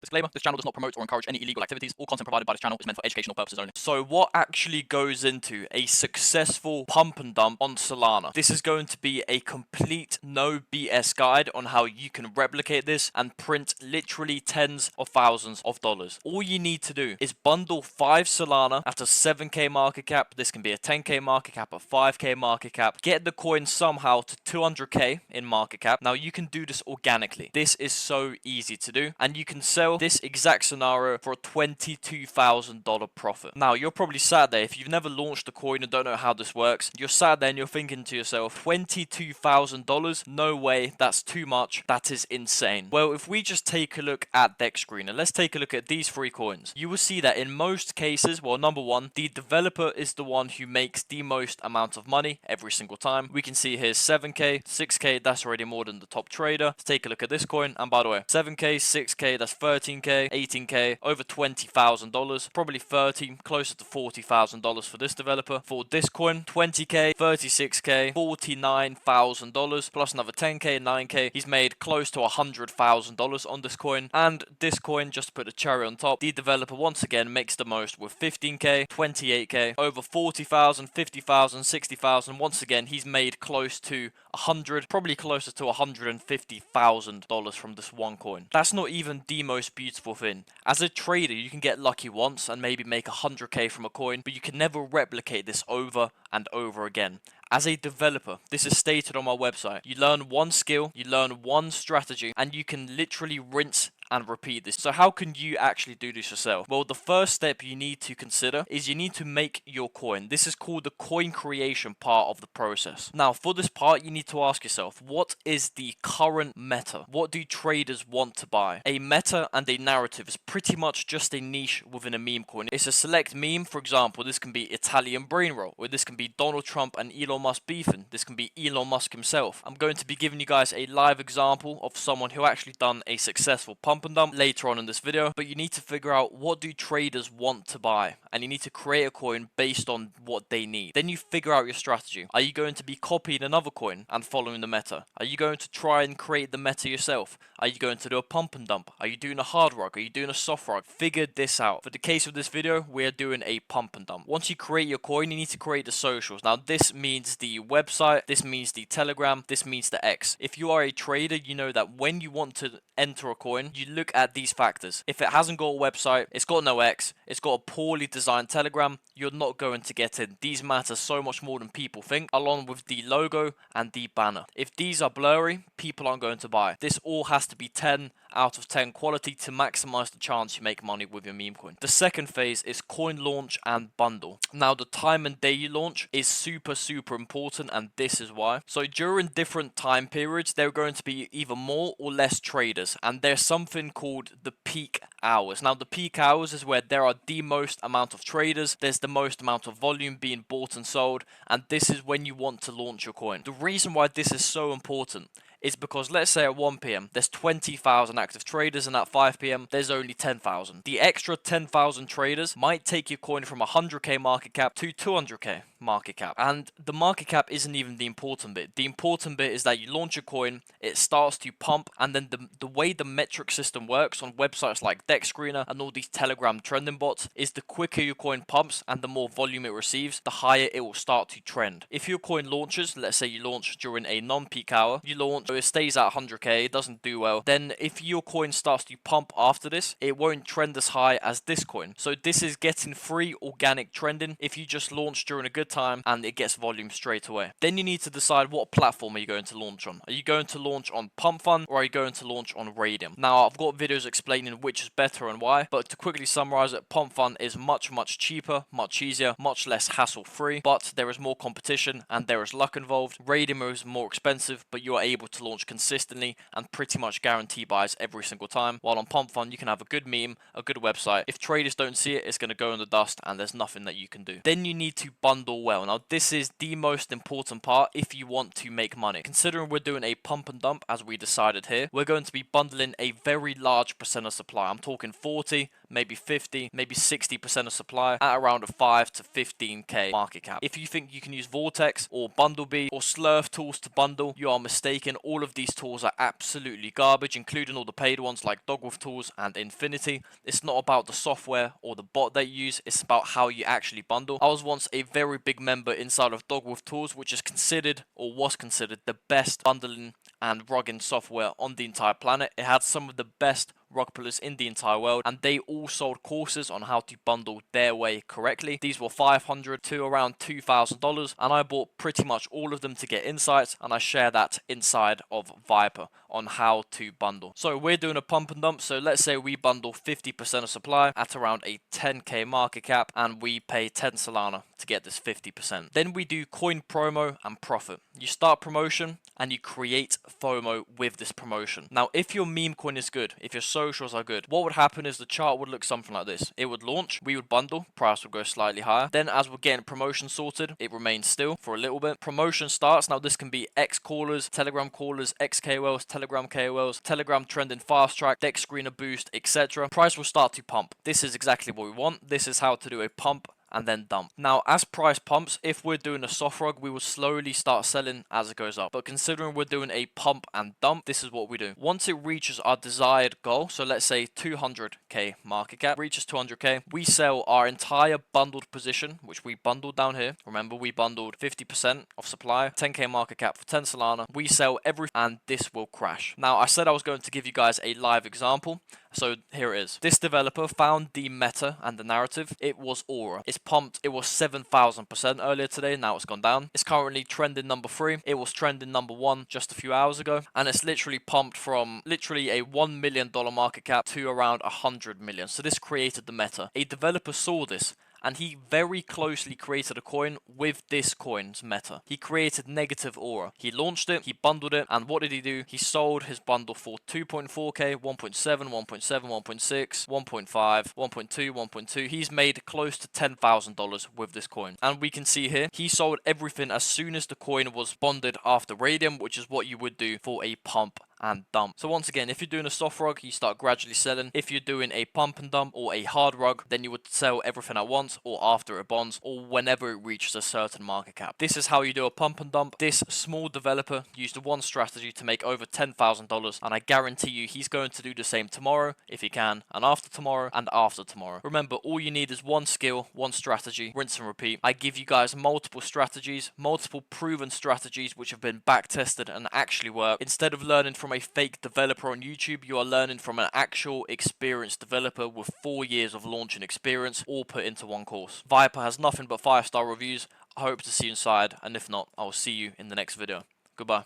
Disclaimer, this channel does not promote or encourage any illegal activities. All content provided by this channel is meant for educational purposes only. So what actually goes into a successful pump and dump on Solana? This is going to be a complete no BS guide on how you can replicate this and print literally tens of thousands of dollars. All you need to do is bundle 5 Solana at a 7k market cap. This can be a 10k market cap, a 5k market cap. Get the coin somehow to 200k in market cap. Now you can do this organically. This is so easy to do, and you can sell this exact scenario for a $22,000 profit. Now you're probably sat there, if you've never launched a coin and don't know how this works, you're sat there and you're thinking to yourself, $22,000? No way, that's too much, that is insane. Well, if we just take a look at Dex Screener, let's take a look at these 3 coins. You will see that in most cases, well, number one, the developer is the one who makes the most amount of money every single time. We can see here 7k, 6k, that's already more than the top trader. Let's take a look at this coin, and by the way, 7k, 6k, that's 13k, 18k, over $20,000, probably 30, closer to $40,000 for this developer. For this coin, 20k, 36k, $49,000, plus another 10k, 9k. He's made close to $100,000 on this coin. And this coin, just to put a cherry on top, the developer once again makes the most with 15k, 28k, over 40,000, 50,000, 60,000. Once again, he's made close to 100, probably closer to $150,000 from this one coin. That's not even the most beautiful thing. As a trader, you can get lucky once and maybe make 100k from a coin, but you can never replicate this over and over again. As a developer, this is stated on my website, you learn one skill, you learn one strategy, and you can literally rinse and repeat this. So how can you actually do this yourself? Well, the first step you need to consider is you need to make your coin. This is called the coin creation part of the process. Now, for this part, you need to ask yourself, what is the current meta? What do traders want to buy? A meta and a narrative is pretty much just a niche within a meme coin. It's a select meme. For example, this can be Italian brain roll, or this can be Donald Trump and Elon Musk beefing. This can be Elon Musk himself. I'm going to be giving you guys a live example of someone who actually done a successful pump and dump later on in this video, but you need to figure out what do traders want to buy, and you need to create a coin based on what they need. Then you figure out your strategy. Are you going to be copying another coin and following the meta? Are you going to try and create the meta yourself? Are you going to do a pump and dump? Are you doing a hard rock? Are you doing a soft rock? Figure this out. For the case of this video, we are doing a pump and dump. Once you create your coin, you need to create the socials. Now this means the website, this means the Telegram, this means the X. If you are a trader, you know that when you want to enter a coin, you look at these factors. If it hasn't got a website, it's got no X, it's got a poorly designed Telegram, you're not going to get in. These matter so much more than people think, along with the logo and the banner. If these are blurry, people aren't going to buy. This all has to be 10 out of 10 quality to maximize the chance you make money with your meme coin. The second phase is coin launch and bundle. Now the time and day you launch is super important, and this is why. So during different time periods, there are going to be either more or less traders, and there's something called the peak hours. Now the peak hours is where there are the most amount of traders, there's the most amount of volume being bought and sold, and this is when you want to launch your coin. The reason why this is so important is because let's say at 1 p.m. there's 20,000 active traders, and at 5 p.m. there's only 10,000. The extra 10,000 traders might take your coin from 100k market cap to 200k market cap. And the market cap isn't even the important bit. The important bit is that you launch a coin, it starts to pump, and then the way the metric system works on websites like Dex Screener and all these Telegram trending bots is the quicker your coin pumps and the more volume it receives, the higher it will start to trend. If your coin launches, let's say you launch during a non-peak hour, you launch, so it stays at 100k, it doesn't do well, then if your coin starts to pump after this, it won't trend as high as this coin. So this is getting free organic trending if you just launch during a good time and it gets volume straight away. Then you need to decide what platform are you going to launch on. Are you going to launch on Pump Fund, or are you going to launch on Radium? Now I've got videos explaining which is better and why, but to quickly summarize it, Pump Fund is much cheaper, much easier, much less hassle free, but there is more competition and there is luck involved. Radium is more expensive, but you are able to launch consistently and pretty much guarantee buys every single time, while on Pump Fund you can have a good meme, a good website. If traders don't see it, it's going to go in the dust and there's nothing that you can do. Then you need to bundle bundle well. Now, this is the most important part if you want to make money. Considering we're doing a pump and dump, as we decided here, we're going to be bundling a very large percent of supply. I'm talking 40, maybe 50, maybe 60% of supply at around a 5 to 15k market cap. If you think you can use Vortex or Bumblebee or Slurf tools to bundle, you are mistaken. All of these tools are absolutely garbage, including all the paid ones like Dogwolf Tools and Infinity. It's not about the software or the bot they use, it's about how you actually bundle. I was once a very big member inside of Dogwolf Tools, which is considered, or was considered, the best bundling and rugging software on the entire planet. It had some of the best rug pullers in the entire world, and they all sold courses on how to bundle their way correctly. These were $500 to around $2,000, and I bought pretty much all of them to get insights, and I share that inside of Viper on how to bundle. So we're doing a pump and dump, so let's say we bundle 50% of supply at around a 10k market cap, and we pay 10 Solana to get this 50%. Then we do coin promo and profit. You start promotion and you create FOMO with this promotion. Now, if your meme coin is good, if your socials are good, what would happen is the chart would look something like this. It would launch, we would bundle, price would go slightly higher. Then as we're getting promotion sorted, it remains still for a little bit. Promotion starts. Now this can be X callers, Telegram callers, X KOLs, Telegram KOLs, Telegram trending fast track, deck screener boost, etc. Price will start to pump. This is exactly what we want. This is how to do a pump and then dump. Now, as price pumps, if we're doing a soft rug, we will slowly start selling as it goes up. But considering we're doing a pump and dump, this is what we do. Once it reaches our desired goal, so let's say 200k market cap, reaches 200k, we sell our entire bundled position, which we bundled down here. Remember, we bundled 50% of supply, 10k market cap for 10 Solana. We sell everything, and this will crash. Now, I said I was going to give you guys a live example. So here it is. This developer found the meta and the narrative. It was Aura. It's pumped. It was 7,000% earlier today. Now it's gone down. It's currently trending number 3. It was trending number 1 just a few hours ago. And it's literally pumped from literally a $1 million market cap to around 100 million. So this created the meta. A developer saw this, and he very closely created a coin with this coin's meta. He created negative aura. He launched it, he bundled it, and what did he do? He sold his bundle for 2.4k, 1.7, 1.7, 1.6, 1.5, 1.2, 1.2. He's made close to $10,000 with this coin. And we can see here, he sold everything as soon as the coin was bonded after Radium, which is what you would do for a pump and dump. So once again, if you're doing a soft rug, you start gradually selling. If you're doing a pump and dump or a hard rug, then you would sell everything at once or after it bonds or whenever it reaches a certain market cap. This is how you do a pump and dump. This small developer used one strategy to make over $10,000, and I guarantee you he's going to do the same tomorrow if he can, and after tomorrow and after tomorrow. Remember, all you need is one skill, one strategy, rinse and repeat. I give you guys multiple strategies, multiple proven strategies which have been back tested and actually work. Instead of learning from a fake developer on YouTube, you are learning from an actual experienced developer with 4 years of launching experience, all put into one course. Viper has nothing but 5-star reviews. I hope to see you inside, and if not, I will see you in the next video. Goodbye.